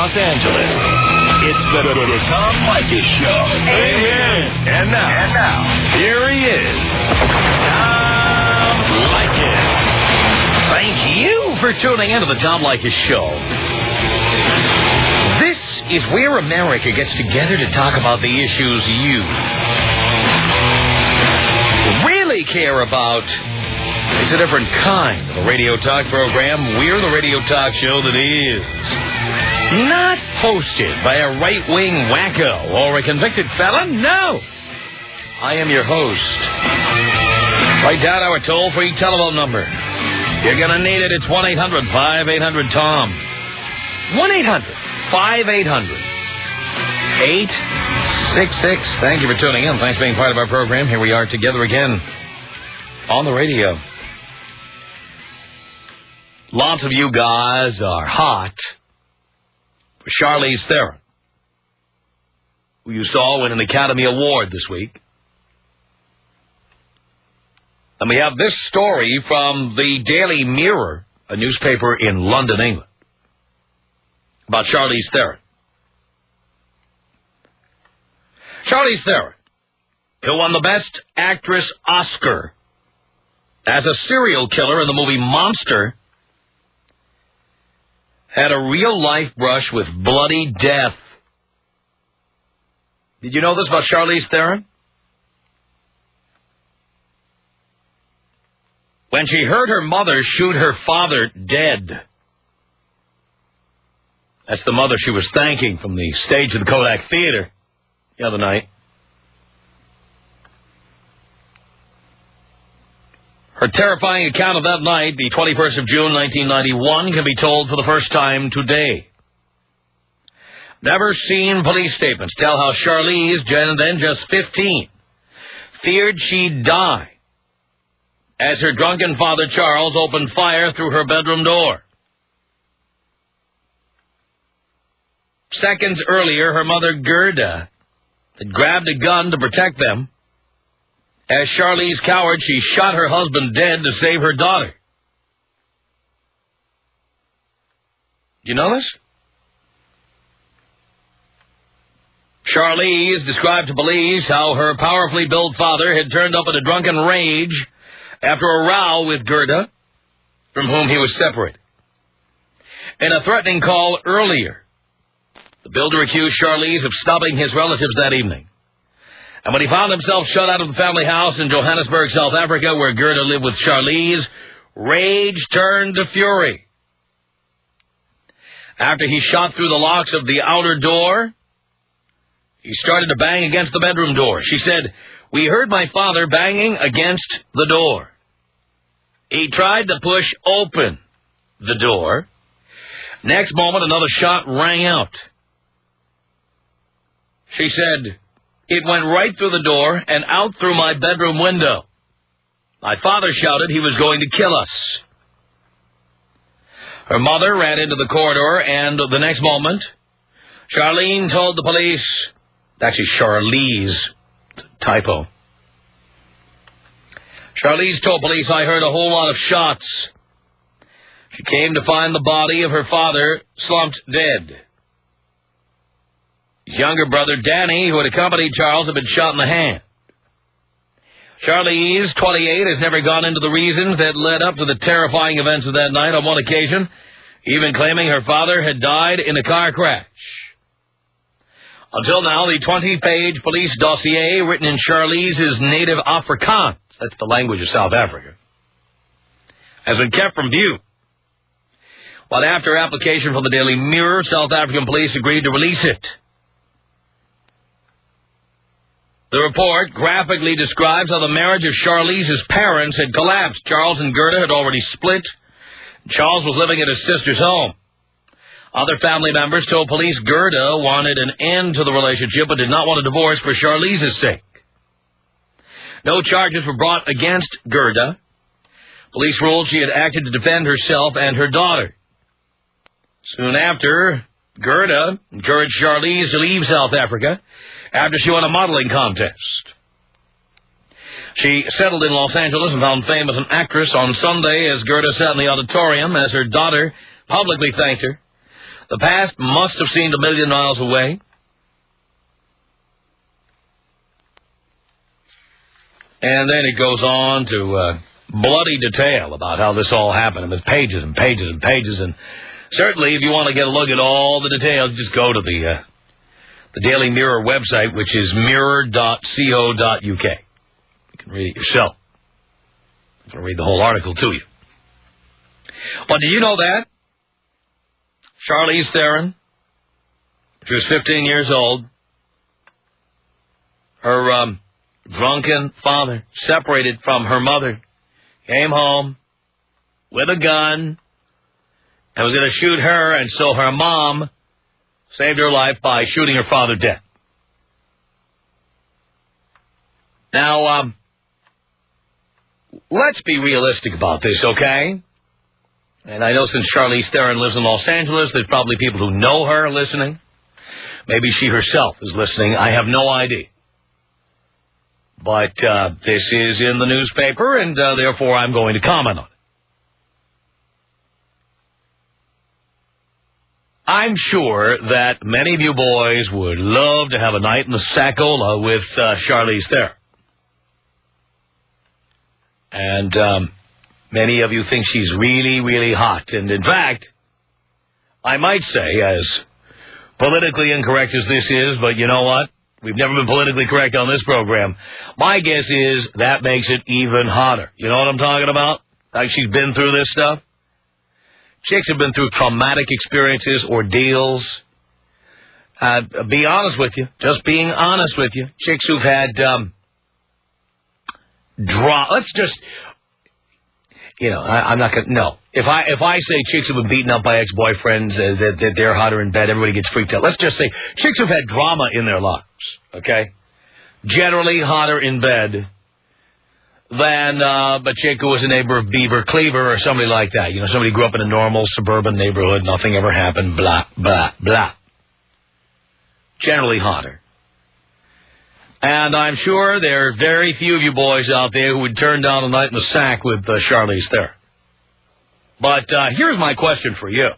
Los Angeles. It's the Tom Leykis Show. Amen. And now, here he is, Tom Leykis. Thank you for tuning into the Tom Leykis Show. This is where America gets together to talk about the issues you really care about. It's a different kind of a radio talk program. We're the radio talk show that is not hosted by a right-wing wacko or a convicted felon. No. I am your host. Write down our toll-free telephone number. You're going to need it. It's 1-800-5800-TOM. 1-800-5800-866. Thank you for tuning in. Thanks for being part of our program. Here we are together again on the radio. Lots of you guys are hot for Charlize Theron, who you saw win an Academy Award this week. And we have this story from the Daily Mirror, a newspaper in London, England, about Charlize Theron. Charlize Theron, who won the Best Actress Oscar as a serial killer in the movie Monster, had a real-life brush with bloody death. Did you know this about Charlize Theron? When she heard her mother shoot her father dead. That's the mother she was thanking from the stage of the Kodak Theater the other night. Her terrifying account of that night, the 21st of June, 1991, can be told for the first time today. Never seen police statements tell how Charlize, then just 15, feared she'd die as her drunken father, Charles, opened fire through her bedroom door. Seconds earlier, her mother, Gerda, had grabbed a gun to protect them. As Charlize cowered, she shot her husband dead to save her daughter. Do you know this? Charlize described to police how her powerfully built father had turned up in a drunken rage after a row with Gerda, from whom he was separated. In a threatening call earlier, the builder accused Charlize of stopping his relatives that evening. And when he found himself shut out of the family house in Johannesburg, South Africa, where Gerda lived with Charlize, rage turned to fury. After he shot through the locks of the outer door, he started to bang against the bedroom door. She said, "We heard my father banging against the door. He tried to push open the door. Next moment, another shot rang out. She said, it went right through the door and out through my bedroom window. My father shouted he was going to kill us." Her mother ran into the corridor, and the next moment, Charlene told the police, actually Charlize, typo. Charlize told police, "I heard a whole lot of shots." She came to find the body of her father slumped dead. His younger brother, Danny, who had accompanied Charles, had been shot in the hand. Charlize, 28, has never gone into the reasons that led up to the terrifying events of that night on one occasion, even claiming her father had died in a car crash. Until now, the 20-page police dossier written in Charlize's native Afrikaans, that's the language of South Africa, has been kept from view. But after application from the Daily Mirror, South African police agreed to release it. The report graphically describes how the marriage of Charlize's parents had collapsed. Charles and Gerda had already split. Charles was living at his sister's home. Other family members told police Gerda wanted an end to the relationship but did not want a divorce for Charlize's sake. No charges were brought against Gerda. Police ruled she had acted to defend herself and her daughter. Soon after, Gerda encouraged Charlize to leave South Africa after she won a modeling contest. She settled in Los Angeles and found fame as an actress on Sunday as Gerda sat in the auditorium as her daughter publicly thanked her. The past must have seemed a million miles away. And then it goes on to bloody detail about how this all happened, and with pages and pages and pages. And certainly, if you want to get a look at all the details, just go to the Daily Mirror website, which is mirror.co.uk. You can read it yourself. I'm going to read the whole article to you. But did you know that? Charlize Theron, she was 15 years old. Her drunken father, separated from her mother, came home with a gun and was going to shoot her, and so her mom saved her life by shooting her father dead. Now, let's be realistic about this, okay? And I know since Charlize Theron lives in Los Angeles, there's probably people who know her listening. Maybe she herself is listening. I have no idea. But this is in the newspaper, and therefore I'm going to comment on it. I'm sure that many of you boys would love to have a night in the Saccola with Charlize Theron. And many of you think she's really, really hot. And in fact, I might say, as politically incorrect as this is, but you know what? We've never been politically correct on this program. My guess is that makes it even hotter. You know what I'm talking about? Like she's been through this stuff. Chicks have been through traumatic experiences, ordeals. Be honest with you. Just being honest with you. Chicks who've had let's just, you know, I'm not gonna. No, if I say chicks who've been beaten up by ex-boyfriends, that they're hotter in bed, everybody gets freaked out. Let's just say chicks who've had drama in their lives. Okay, generally hotter in bed than a chick who was a neighbor of Beaver Cleaver or somebody like that. You know, somebody grew up in a normal suburban neighborhood, nothing ever happened, blah, blah, blah. Generally hotter. And I'm sure there are very few of you boys out there who would turn down a night in the sack with Charlize Theron. But here's my question for you.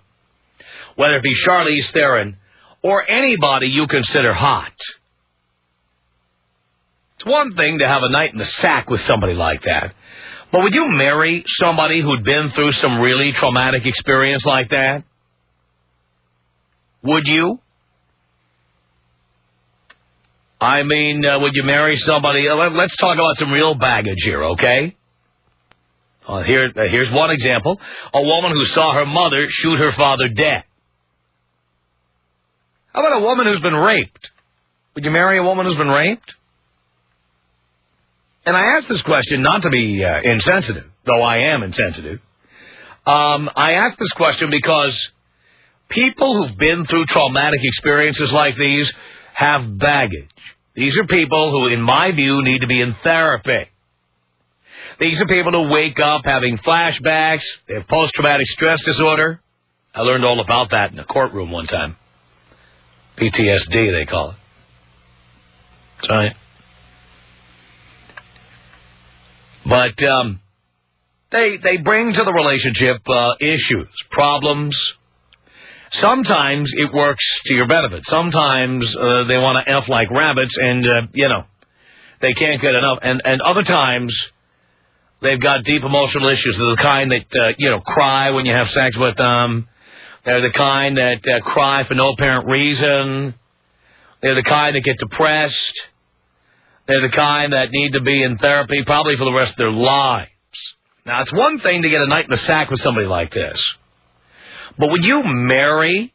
Whether it be Charlize Theron or anybody you consider hot, it's one thing to have a night in the sack with somebody like that. But would you marry somebody who'd been through some really traumatic experience like that? Would you? I mean, would you marry somebody? Let's talk about some real baggage here, okay? Here's one example. A woman who saw her mother shoot her father dead. How about a woman who's been raped? Would you marry a woman who's been raped? And I ask this question not to be insensitive, though I am insensitive. I ask this question because people who've been through traumatic experiences like these have baggage. These are people who, in my view, need to be in therapy. These are people who wake up having flashbacks. They have post-traumatic stress disorder. I learned all about that in a courtroom one time. PTSD, they call it. That's right. But they bring to the relationship issues, problems. Sometimes it works to your benefit. Sometimes they want to F like rabbits and, they can't get enough. And other times they've got deep emotional issues. They're the kind that, cry when you have sex with them. They're the kind that cry for no apparent reason. They're the kind that get depressed. They're the kind that need to be in therapy probably for the rest of their lives. Now, it's one thing to get a night in the sack with somebody like this. But would you marry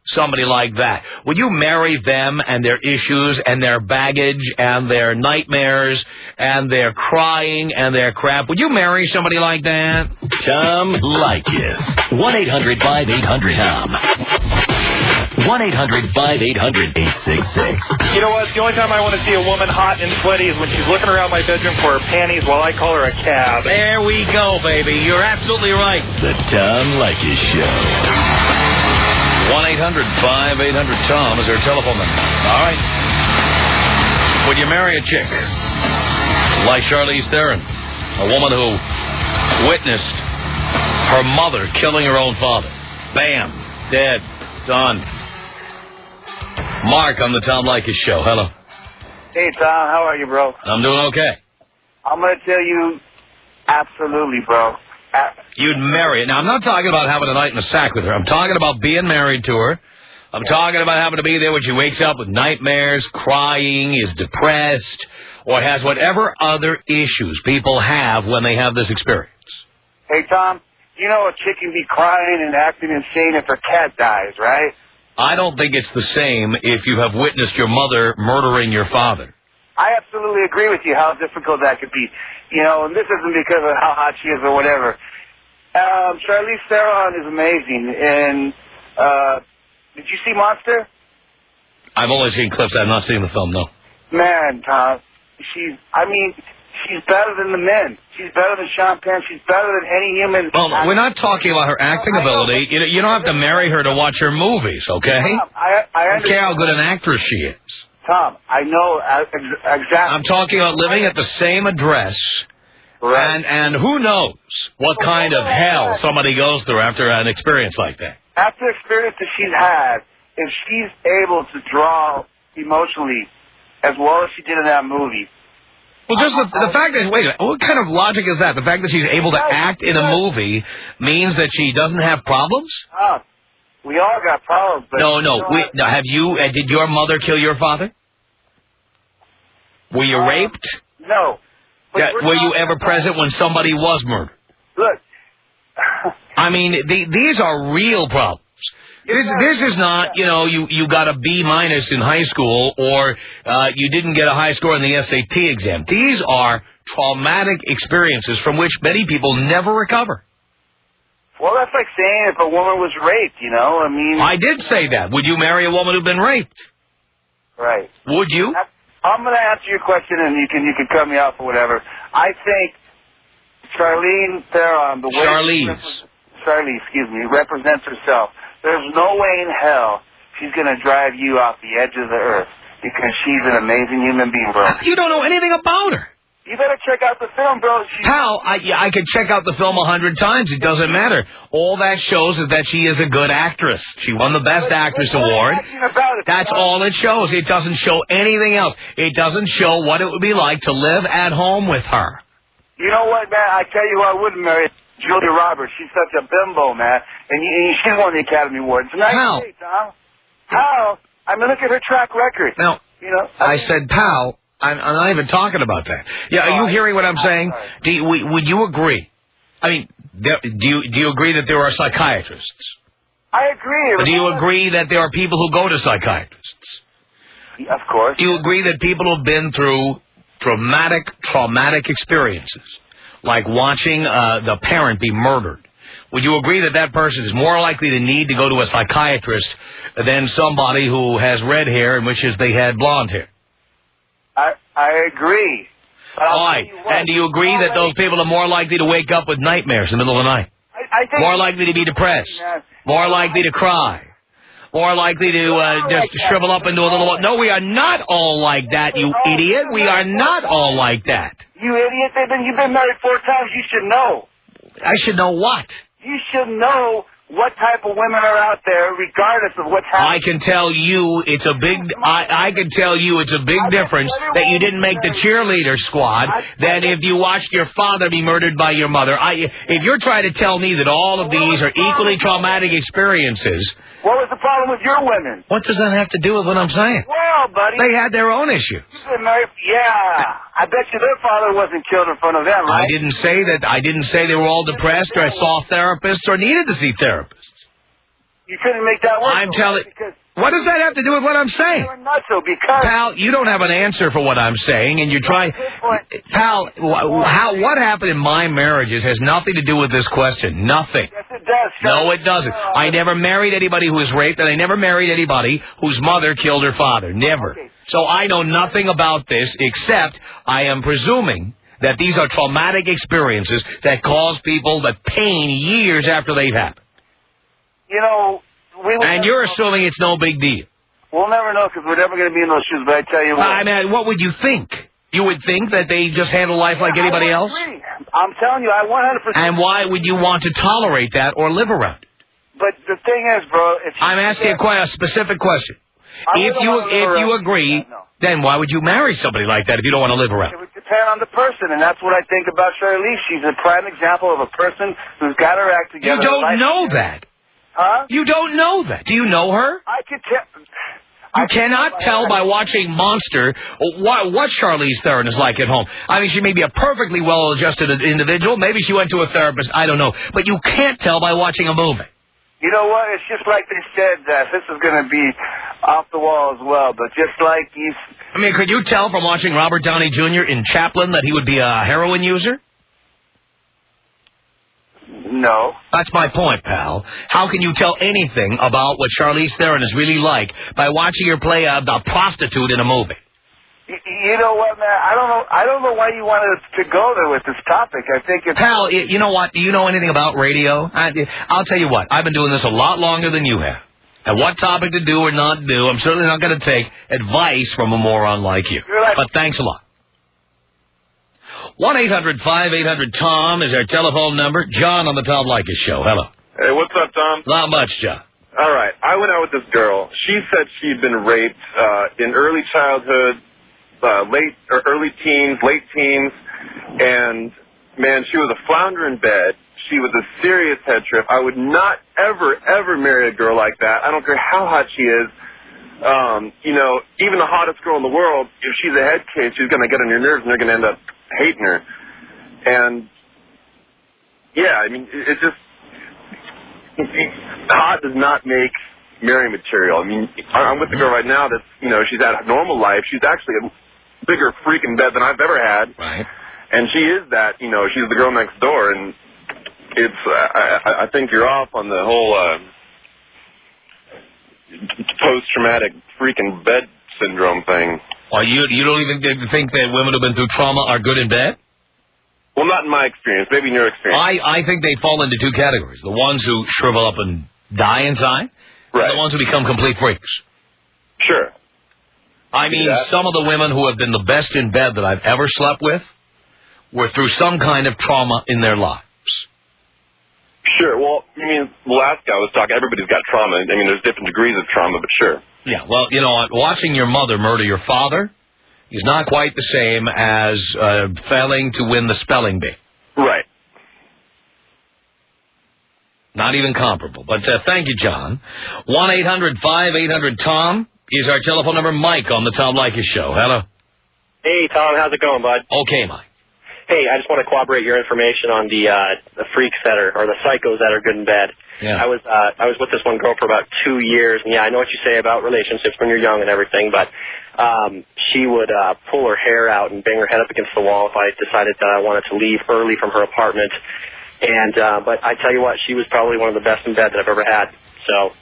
somebody like that? Would you marry them and their issues and their baggage and their nightmares and their crying and their crap? Would you marry somebody like that? Tom Leykis. 1-800-5800-TOM. 1-800-5800-866. You know what? The only time I want to see a woman hot and sweaty is when she's looking around my bedroom for her panties while I call her a cab. There we go, baby. You're absolutely right. The Tom Leykis Show. 1-800-5800-TOM is their telephone number. All right. Would you marry a chick like Charlize Theron, a woman who witnessed her mother killing her own father? Bam. Dead. Son. Mark on the Tom Leykis Show. Hello. Hey, Tom. How are you, bro? I'm doing okay. I'm going to tell you, absolutely, bro. You'd marry her. Now, I'm not talking about having a night in the sack with her. I'm talking about being married to her. I'm talking about having to be there when she wakes up with nightmares, crying, is depressed, or has whatever other issues people have when they have this experience. Hey, Tom, you know a chick can be crying and acting insane if her cat dies, right? I don't think it's the same if you have witnessed your mother murdering your father. I absolutely agree with you how difficult that could be. You know, and this isn't because of how hot she is or whatever. Charlize Theron is amazing. And did you see Monster? I've only seen clips. I've not seen the film, no. Man, Tom, she's better than the men. She's better than Sean Penn. She's better than any human. Well, we're not talking about her acting ability. You don't have to marry her to watch her movies, okay? Tom, I don't care how good an actress she is. Tom, I know exactly. I'm talking about living at the same address, right. and who knows what kind of hell somebody goes through after an experience like that. After the experience that she's had, if she's able to draw emotionally as well as she did in that movie. Well, just the fact that, wait a minute, what kind of logic is that? The fact that she's able to act in a movie means that she doesn't have problems? We all got problems. But No. Did your mother kill your father? Were you raped? No. Were you ever present when somebody was murdered? Look. I mean, these are real problems. This is not, you got a B- in high school or you didn't get a high score in the SAT exam. These are traumatic experiences from which many people never recover. Well, that's like saying if a woman was raped, I mean... I did say that. Would you marry a woman who'd been raped? Right. Would you? I'm going to answer your question, and you can cut me off or whatever. I think Charlize Theron, Charlize, excuse me, represents herself. There's no way in hell she's going to drive you off the edge of the earth because she's an amazing human being, bro. You don't know anything about her. You better check out the film, bro. Pal, I could check out the film 100 times. It doesn't matter. All that shows is that she is a good actress. She won the Best Actress Award. That's all it shows. It doesn't show anything else. It doesn't show what it would be like to live at home with her. You know what, man? I tell you who I wouldn't marry. Julia Roberts. She's such a bimbo, man. And she won the Academy Award. It's a nice day, Tom. How? I mean, look at her track record. Now, I said, pal, I'm not even talking about that. Yeah, are you hearing what I'm saying? Would you agree? I mean, do you agree that there are psychiatrists? I agree. Do you agree that there are people who go to psychiatrists? Of course. Do you agree that people who've been through traumatic experiences, like watching the parent be murdered, would you agree that that person is more likely to need to go to a psychiatrist than somebody who has red hair and wishes they had blonde hair? I agree. Why? And do you agree that those people are more likely to wake up with nightmares in the middle of the night? I think more likely to be depressed? More likely to cry? More likely to just shrivel up into a little... No, we are not all like that, you idiot. We are not all like that. You idiot. You've been married 4 times. You should know. I should know what? You should know what type of women are out there, regardless of what's happening. I can tell you it's a big. I can tell you it's a big difference that you didn't make the cheerleader squad than if you watched your father be murdered by your mother. If you're trying to tell me that all of these are equally traumatic experiences, what was the problem with your women? What does that have to do with what I'm saying? Well, buddy, they had their own issues. Yeah, I bet you their father wasn't killed in front of them, right? I didn't say that. I didn't say they were all depressed or saw therapists or needed to see therapists. You couldn't make that work. I'm telling. What does that have to do with what I'm saying? You're nuts, because pal, you don't have an answer for what I'm saying, and you're trying. Pal, what happened in my marriages has nothing to do with this question. Nothing. Yes, it does. No, it doesn't. I never married anybody who was raped, and I never married anybody whose mother killed her father. Never. Okay. So I know nothing about this, except I am presuming that these are traumatic experiences that cause people the pain years after they've happened. You know, and you're assuming it's no big deal. We'll never know because we're never going to be in those shoes, but I tell you what. I mean, what would you think? You would think that they just handle life like anybody else? I'm telling you, I 100%. And why would you want to tolerate that or live around it? but the thing is, bro... I'm asking a specific question. If you agree, then why would you marry somebody like that if you don't want to live around? It would depend on the person, and that's what I think about Charlize. She's a prime example of a person who's got her act together. You don't know that. Huh? You don't know that. Do you know her? I could tell... You cannot tell by watching Monster what Charlize Theron is like at home. I mean, she may be a perfectly well-adjusted individual. Maybe she went to a therapist. I don't know. But you can't tell by watching a movie. You know what? It's just like they said that this is going to be off the wall as well. But just like these... I mean, could you tell from watching Robert Downey Jr. in Chaplin that he would be a heroin user? No. That's my point, pal. How can you tell anything about what Charlize Theron is really like by watching her play a prostitute in a movie? You know what, man? I don't know why you wanted to go there with this topic. I think it's... Pal, you know what? Do you know anything about radio? I'll tell you what. I've been doing this a lot longer than you have. And what topic to do or not do, I'm certainly not going to take advice from a moron like you. But thanks a lot. 1-800-5800-TOM is our telephone number. John on the Tom Leykis Show. Hello. Hey, what's up, Tom? Not much, John. All right. I went out with this girl. She said she'd been raped in early childhood, early teens, late teens, and, man, she was a flounder in bed. She was a serious head trip. I would not ever, ever marry a girl like that. I don't care how hot she is. You know, even the hottest girl in the world, if she's a head case, she's going to get on your nerves and they're going to end up hating her. And, yeah, I mean, it's just... hot does not make marrying material. I mean, I'm with the girl right now that's, you know, she's had a normal life. She's actually a bigger freak in bed than I've ever had. Right. And she is that, you know, she's the girl next door. And it's, I think you're off on the whole post-traumatic freaking bed syndrome thing. Well, you don't even think that women who've been through trauma are good in bed? Well, not in my experience. Maybe in your experience. I think they fall into two categories. The ones who shrivel up and die inside, right, and the ones who become complete freaks. Sure. I mean, some of the women who have been the best in bed that I've ever slept with were through some kind of trauma in their lives. Sure. Well, I mean, the last guy was talking, everybody's got trauma. I mean, there's different degrees of trauma, but sure. Yeah, well, you know, watching your mother murder your father is not quite the same as failing to win the spelling bee. Right. Not even comparable. But thank you, John. 1-800-5800-TOM is our telephone number. Mike on the Tom Leykis Show. Hello. Hey, Tom. How's it going, bud? Okay, Mike. Hey, I just want to corroborate your information on the freaks that are, or the psychos that are good in bed. Yeah. I was with this one girl for about 2 years, and yeah, I know what you say about relationships when you're young and everything, but she would pull her hair out and bang her head up against the wall if I decided that I wanted to leave early from her apartment. And but I tell you what, she was probably one of the best in bed that I've ever had. So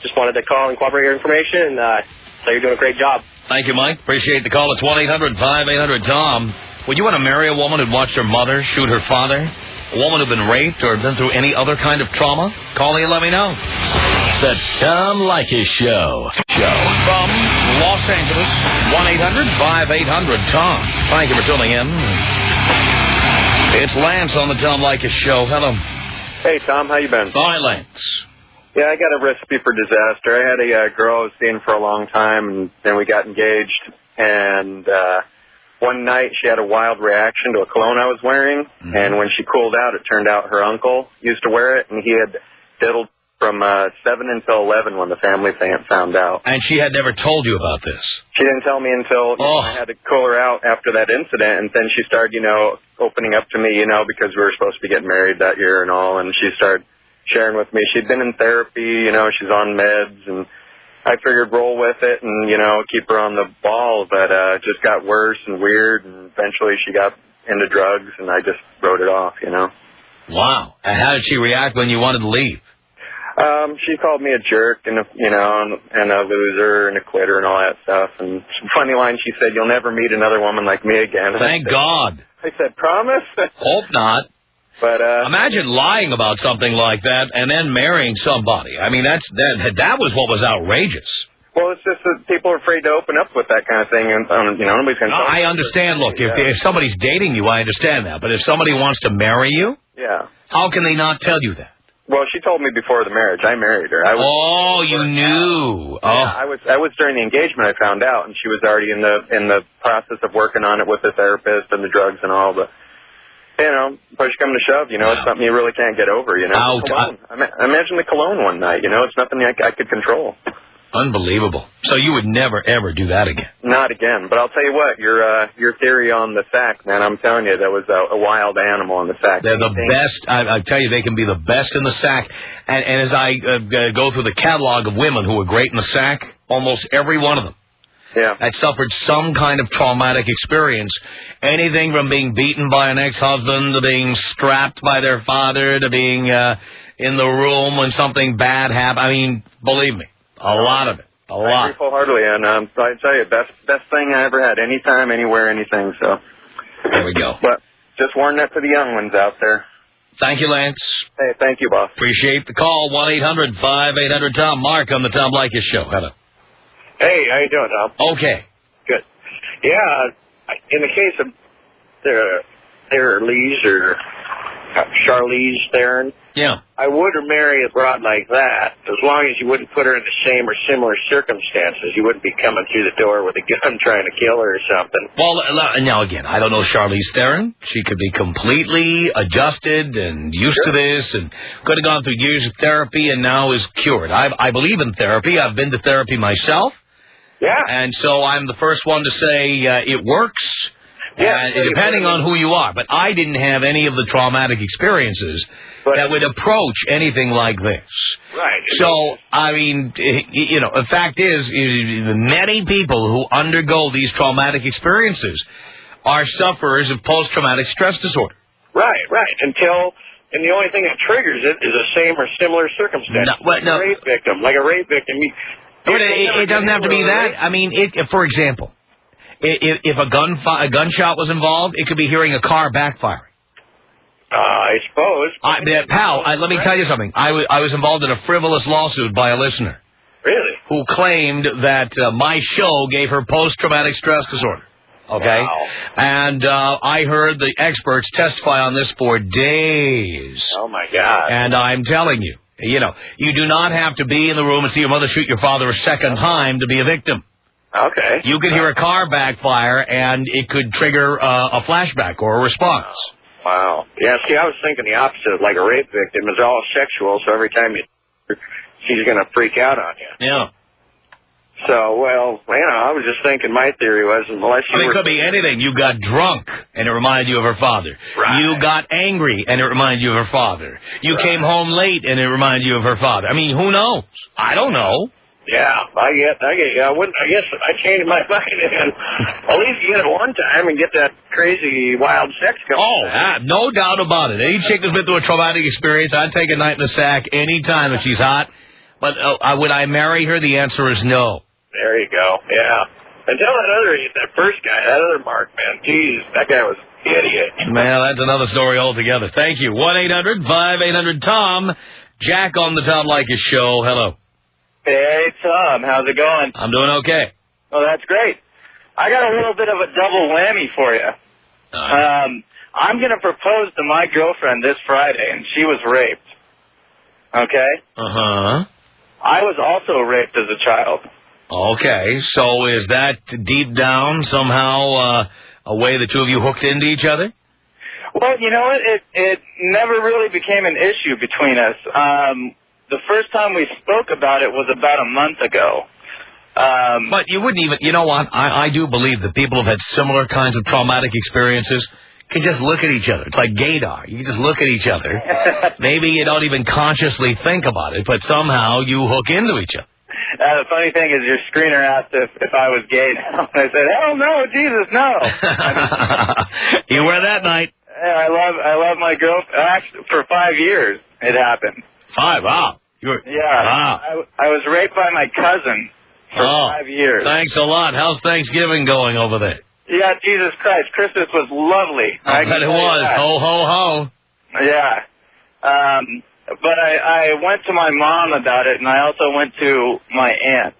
just wanted to call and corroborate your information, and so you're doing a great job. Thank you, Mike. Appreciate the call. It's 1-800-5800-TOM. Would you want to marry a woman who'd watched her mother shoot her father? A woman who'd been raped or been through any other kind of trauma? Call me and let me know. The Tom Leykis Show. From Los Angeles, 1-800-5800-TOM. Thank you for tuning in. It's Lance on the Tom Leykis Show. Hello. Hey, Tom. How you been? Hi, Lance. Yeah, I got a recipe for disaster. I had a girl I was seeing for a long time, and then we got engaged, and one night she had a wild reaction to a cologne I was wearing, and when she cooled out, it turned out her uncle used to wear it, and he had diddled from 7 until 11 when the family found out. And she had never told you about this? She didn't tell me until I had to call her out after that incident, and then she started, you know, opening up to me, you know, because we were supposed to be getting married that year and all, and she started sharing with me. She'd been in therapy, you know, she's on meds, and I figured roll with it and, you know, keep her on the ball, but it just got worse and weird, and eventually she got into drugs, and I just wrote it off, you know. Wow. And how did she react when you wanted to leave? She called me a jerk and, and a loser and a quitter and all that stuff. And funny line, she said, "You'll never meet another woman like me again." Thank God. I said, "Promise?" Hope not. But imagine lying about something like that and then marrying somebody. I mean, that was what was outrageous. Well, it's just that people are afraid to open up with that kind of thing, and you know, nobody's going to. I understand. Look, if somebody's dating you, I understand that. But if somebody wants to marry you, yeah, how can they not tell you that? Well, she told me before the marriage. I married her. You knew. Yeah, I was during the engagement. I found out, and she was already in the process of working on it with the therapist and the drugs and all. But push come to shove, it's something you really can't get over. Cologne. I imagine the cologne one night. It's nothing I could control. Unbelievable. So you would never, ever do that again? Not again. But I'll tell you what, your theory on the sack, man, I'm telling you, that was a wild animal in the sack. They're the best. I tell you, they can be the best in the sack. And as I go through the catalog of women who are great in the sack, almost every one of them had suffered some kind of traumatic experience. Anything from being beaten by an ex-husband to being strapped by their father to being in the room when something bad happened. I mean, believe me. A lot of it. A lot. I agree full-heartedly, and I tell you, best thing I ever had. Anytime, anywhere, anything. So there we go. But just warn that to the young ones out there. Thank you, Lance. Hey, thank you, boss. Appreciate the call. 1-800-5800-TOM. Mark on the Tom Leykis Show. Hello. Hey, how you doing, Tom? Okay. Good. Yeah, in the case of Charlize Theron. Yeah. I would marry a broad like that, as long as you wouldn't put her in the same or similar circumstances. You wouldn't be coming through the door with a gun trying to kill her or something. Well, now again, I don't know Charlize Theron. She could be completely adjusted and used to this and could have gone through years of therapy and now is cured. I believe in therapy. I've been to therapy myself. Yeah. And so I'm the first one to say it works. Yeah, depending on who you are. But I didn't have any of the traumatic experiences that would approach anything like this. Right. So, I mean, the fact is, many people who undergo these traumatic experiences are sufferers of post-traumatic stress disorder. Right. And the only thing that triggers it is the same or similar circumstance. Like a rape victim. It doesn't have to be that. I mean, for example, if a gunshot was involved, it could be hearing a car backfiring. I suppose. Let me tell you something. I was involved in a frivolous lawsuit by a listener. Really? Who claimed that my show gave her post-traumatic stress disorder. Okay? Wow. And I heard the experts testify on this for days. Oh, my God. And I'm telling you, you do not have to be in the room and see your mother shoot your father a second time to be a victim. Okay. You could hear a car backfire, and it could trigger a flashback or a response. Wow. Yeah, see, I was thinking the opposite. Like a rape victim is all sexual, so every time she's going to freak out on you. Yeah. So, I was just thinking my theory was unless you it could be anything. You got drunk, and it reminded you of her father. Right. You got angry, and it reminded you of her father. You came home late, and it reminded you of her father. I mean, who knows? I don't know. Yeah, I get you. I guess I changed my mind and at least get it one time and get that crazy wild sex going. Oh, no doubt about it. Any chick that's been through a traumatic experience, I'd take a night in the sack any time if she's hot. But would I marry her? The answer is no. There you go. Yeah. And tell that first guy, that other Mark, man. Jeez, that guy was an idiot. Man, that's another story altogether. Thank you. 1-800-5800-TOM. Jack on the Tom Leykis Show. Hello. Hey, Tom. How's it going? I'm doing okay. Oh, that's great. I got a little bit of a double whammy for you. I'm going to propose to my girlfriend this Friday, and she was raped. Okay? Uh-huh. I was also raped as a child. Okay, so is that deep down somehow a way the two of you hooked into each other? Well, you know what? It never really became an issue between us. The first time we spoke about it was about a month ago. But you wouldn't even, you know what? I do believe that people who've had similar kinds of traumatic experiences can just look at each other. It's like gaydar. You can just look at each other. Maybe you don't even consciously think about it, but somehow you hook into each other. The funny thing is your screener asked if I was gay now. I said, hell no, Jesus, no. You were that night. I love my girlfriend. Actually, for 5 years it happened. 5, wow. Wow. I was raped by my cousin for 5 years. Thanks a lot. How's Thanksgiving going over there? Yeah, Jesus Christ. Christmas was lovely. I bet it was. Ho, ho, ho. Yeah. But I went to my mom about it, and I also went to my aunt.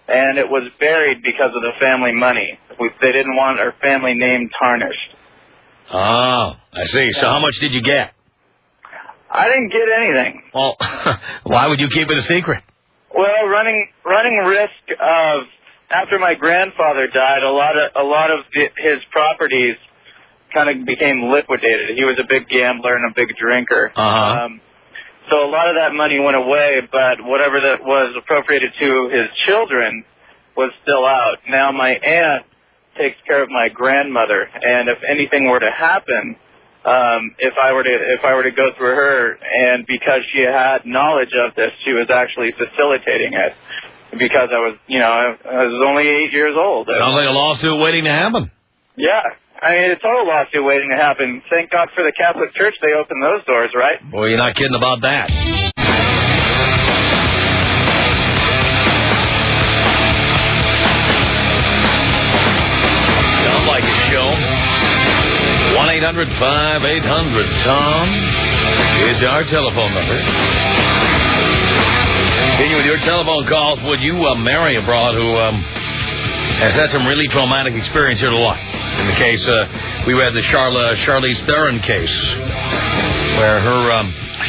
And it was buried because of the family money. They didn't want our family name tarnished. Oh, I see. So how much did you get? I didn't get anything. Well, why would you keep it a secret? Well, running risk of, after my grandfather died, a lot of his properties kind of became liquidated. He was a big gambler and a big drinker. So a lot of that money went away, but whatever that was appropriated to his children was still out. Now my aunt takes care of my grandmother, and if anything were to happen, if I were to go through her, and because she had knowledge of this, she was actually facilitating it. Because I was only 8 years old. Sounds like a lawsuit waiting to happen. Yeah. I mean, a total lawsuit waiting to happen. Thank God for the Catholic Church. They opened those doors, right? Boy, you're not kidding about that. Tom Leykis Show. 1-800-5800-TOM is our telephone number. Continue with your telephone calls. Would you marry a broad who has had some really traumatic experience here to life? In the case, we read the Charlize Theron case, where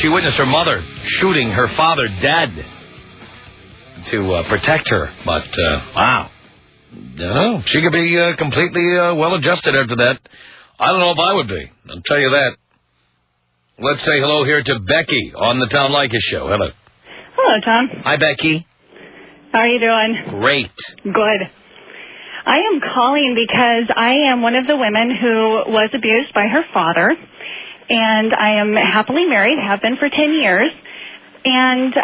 she witnessed her mother shooting her father dead to protect her. But, wow. No, she could be completely well-adjusted after that. I don't know if I would be. I'll tell you that. Let's say hello here to Becky on the Tom Leykis Show. Hello. Hello, Tom. Hi, Becky. How are you doing? Great. Good. I am calling because I am one of the women who was abused by her father, and I am happily married, have been for 10 years. And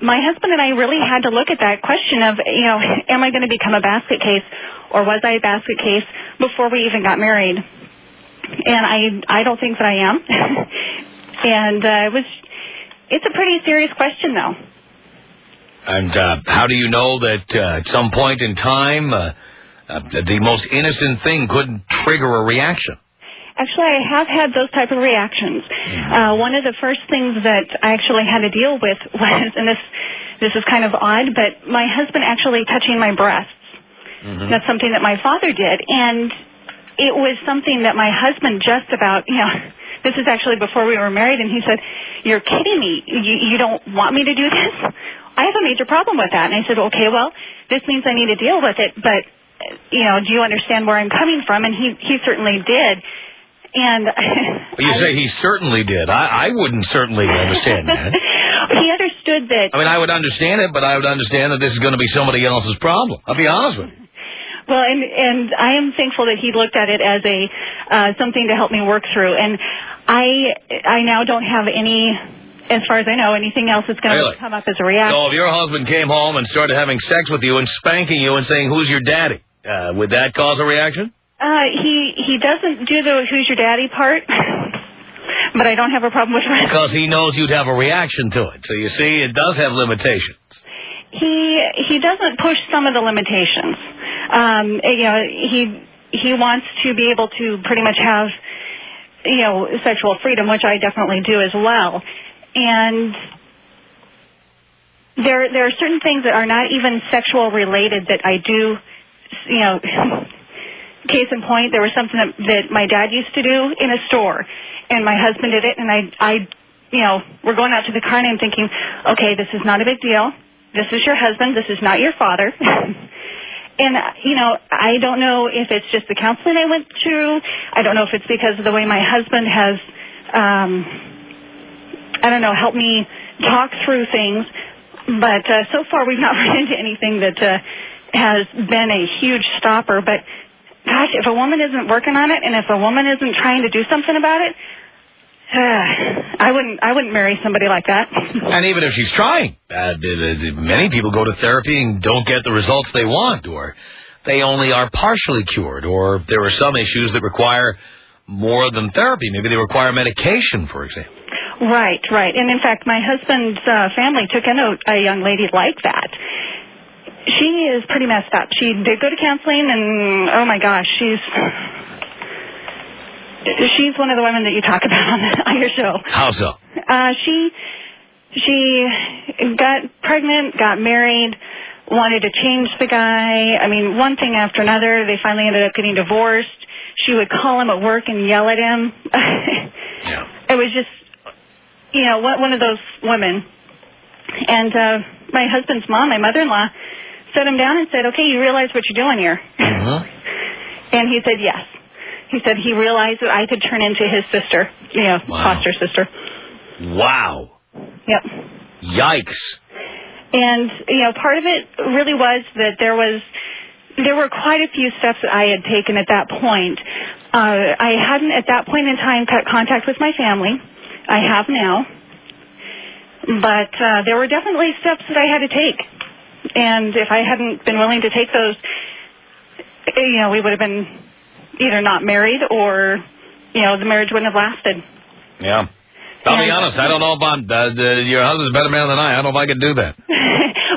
my husband and I really had to look at that question of, am I going to become a basket case, or was I a basket case before we even got married? And I don't think that I am. And it's a pretty serious question, though. And how do you know that at some point in time the most innocent thing couldn't trigger a reaction? Actually, I have had those type of reactions. One of the first things that I actually had to deal with was, and this is kind of odd, but my husband actually touching my breasts. Mm-hmm. That's something that my father did, and it was something that my husband just about, this is actually before we were married, and he said, "You're kidding me. You don't want me to do this?" I have a major problem with that. And I said, okay, well, this means I need to deal with it, but, do you understand where I'm coming from? And he certainly did. And well, you say he certainly did. I wouldn't certainly understand that. He understood that. I mean, I would understand it, but I would understand that this is going to be somebody else's problem. I'll be honest with you. Well, and I am thankful that he looked at it as something to help me work through. And I now don't have any, as far as I know, anything else that's going to come up as a reaction. So if your husband came home and started having sex with you and spanking you and saying, "Who's your daddy?" Would that cause a reaction? He doesn't do the "who's your daddy" part, but I don't have a problem with that. Because he knows you'd have a reaction to it. So you see, it does have limitations. He doesn't push some of the limitations. He wants to be able to pretty much have, sexual freedom, which I definitely do as well. And there are certain things that are not even sexual related that I do, case in point, there was something that my dad used to do in a store, and my husband did it, and I we're going out to the car, and I'm thinking, okay, this is not a big deal. This is your husband. This is not your father. And, I don't know if it's just the counseling I went through. I don't know if it's because of the way my husband has, helped me talk through things. But so far we've not run into anything that has been a huge stopper. But, gosh, if a woman isn't working on it and if a woman isn't trying to do something about it, I wouldn't marry somebody like that. And even if she's trying, many people go to therapy and don't get the results they want, or they only are partially cured, or there are some issues that require more than therapy. Maybe they require medication, for example. Right. And in fact, my husband's family took in a young lady like that. She is pretty messed up. She did go to counseling, and oh my gosh, she's one of the women that you talk about on your show. How so? She got pregnant, got married, wanted to change the guy. I mean, one thing after another. They finally ended up getting divorced. She would call him at work and yell at him. Yeah. It was just one of those women. And my husband's mom, my mother-in-law, sat him down and said, okay, you realize what you're doing here? Mm-hmm. And he said yes. He said he realized that I could turn into his sister, foster sister. Wow. Yep. Yikes. And, part of it really was that there were quite a few steps that I had taken at that point. I hadn't at that point in time cut contact with my family. I have now. But there were definitely steps that I had to take. And if I hadn't been willing to take those, we would have been either not married or, the marriage wouldn't have lasted. Yeah. I'll be honest, I don't know about your husband's a better man than I. I don't know if I could do that.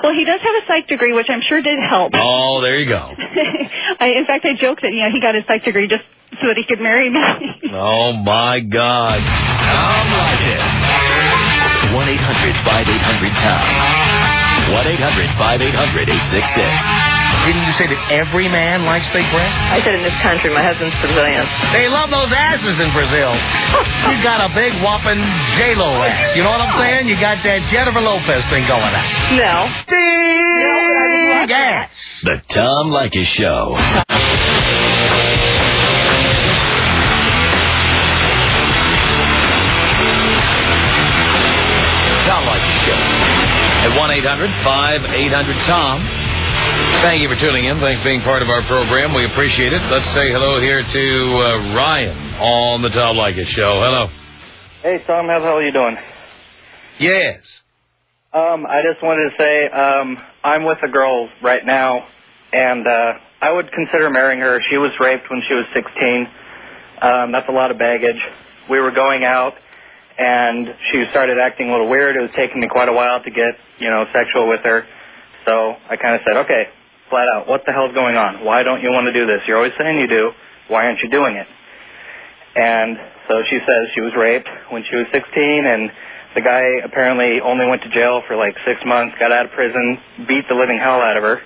Well, he does have a psych degree, which I'm sure did help. Oh, there you go. In fact, I joked that, he got his psych degree just so that he could marry me. Oh, my God. Tom Leykis. 1-800-5800-TOM. 1-800-5800-866. Didn't you say that every man likes fake breasts? I said in this country, my husband's Brazilian. They love those asses in Brazil. You got a big whopping J-Lo ass. You know what I'm saying? You got that Jennifer Lopez thing going on. No. Big ass. The Tom Leykis Show. Tom Leykis Show. At 1-800-5800-TOM. Thank you for tuning in. Thanks for being part of our program. We appreciate it. Let's say hello here to Ryan on the Tom Leykis Show. Hello. Hey, Tom. How the hell are you doing? Yes. I just wanted to say I'm with a girl right now, and I would consider marrying her. She was raped when she was 16. That's a lot of baggage. We were going out, and she started acting a little weird. It was taking me quite a while to get, sexual with her. So I kind of said, okay, flat out, what the hell's going on? Why don't you want to do this? You're always saying you do. Why aren't you doing it? And so she says she was raped when she was 16, and the guy apparently only went to jail for like 6 months, got out of prison, beat the living hell out of her,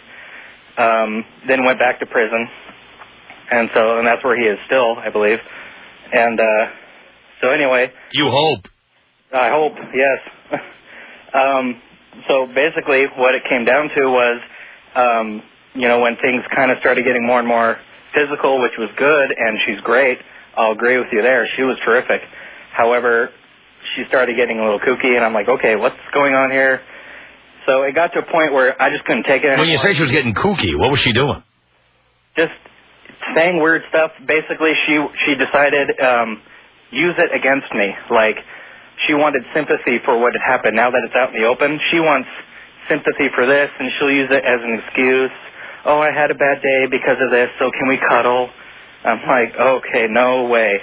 then went back to prison. And that's where he is still, I believe. And so anyway. You hope. I hope, yes. So basically what it came down to was, when things kind of started getting more and more physical, which was good, and she's great, I'll agree with you there. She was terrific. However, she started getting a little kooky, and I'm like, okay, what's going on here? So it got to a point where I just couldn't take it anymore. When you say she was getting kooky, what was she doing? Just saying weird stuff. Basically, she decided use it against me. Like, she wanted sympathy for what had happened. Now that it's out in the open, she wants sympathy for this, and she'll use it as an excuse. Oh, I had a bad day because of this, so can we cuddle? I'm like, okay, no way.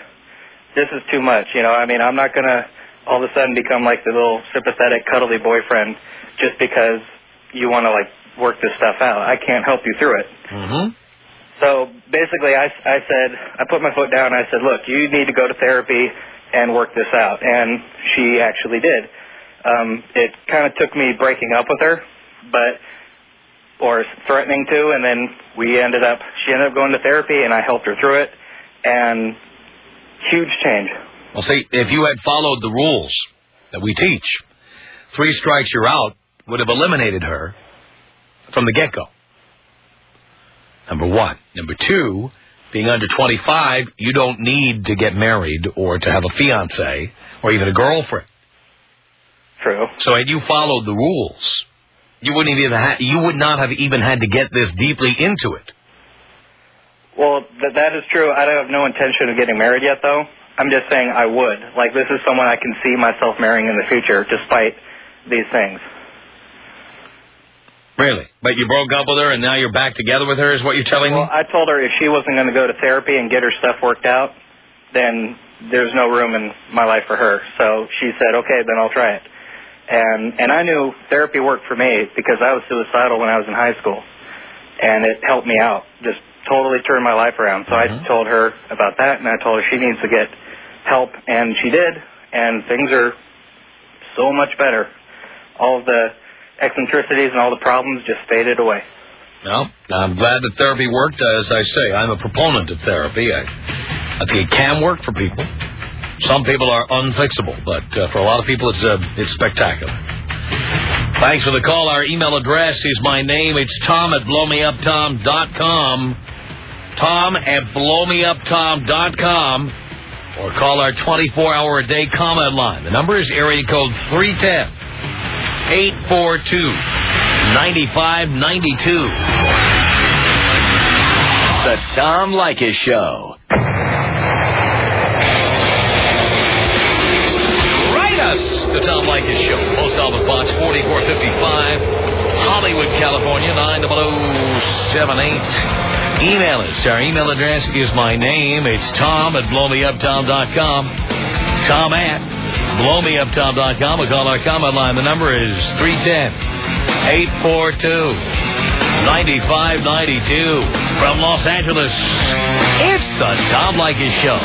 This is too much, I'm not going to all of a sudden become like the little sympathetic, cuddly boyfriend just because you want to, work this stuff out. I can't help you through it. Mm-hmm. So basically I said, I put my foot down, and I said, look, you need to go to therapy and work this out. And she actually did. It kind of took me breaking up with her, or threatening to, and then she ended up going to therapy, and I helped her through it, and huge change. Well, see, if you had followed the rules that we teach, 3 strikes you're out would have eliminated her from the get-go. Number 1. Number 2, being under 25, you don't need to get married or to have a fiancé or even a girlfriend. True. So had you followed the rules, you would not have even had to get this deeply into it. Well, that is true. I have no intention of getting married yet, though. I'm just saying I would. This is someone I can see myself marrying in the future, despite these things. Really? But you broke up with her, and now you're back together with her, is what you're telling me? Well, I told her if she wasn't going to go to therapy and get her stuff worked out, then there's no room in my life for her. So she said, okay, then I'll try it. And I knew therapy worked for me because I was suicidal when I was in high school. And it helped me out, just totally turned my life around. So I told her about that, and I told her she needs to get help, and she did. And things are so much better. All of the eccentricities and all the problems just faded away. Well, I'm glad that therapy worked. As I say, I'm a proponent of therapy. I think it can work for people. Some people are unfixable, but for a lot of people, it's spectacular. Thanks for the call. Our email address is my name. It's tom@blowmeuptom.com. tom@blowmeuptom.com. Or call our 24-hour-a-day comment line. The number is area code 310-842-9592. The Tom Leykis Show. The Tom Leykis Show. Post Office Box 4455, Hollywood, California, 90078. Email us. Our email address is my name. It's tom@blowmeuptom.com. tom@blowmeuptom.com. We call our comment line. The number is 310-842-9592. From Los Angeles, it's the Tom Leykis Show.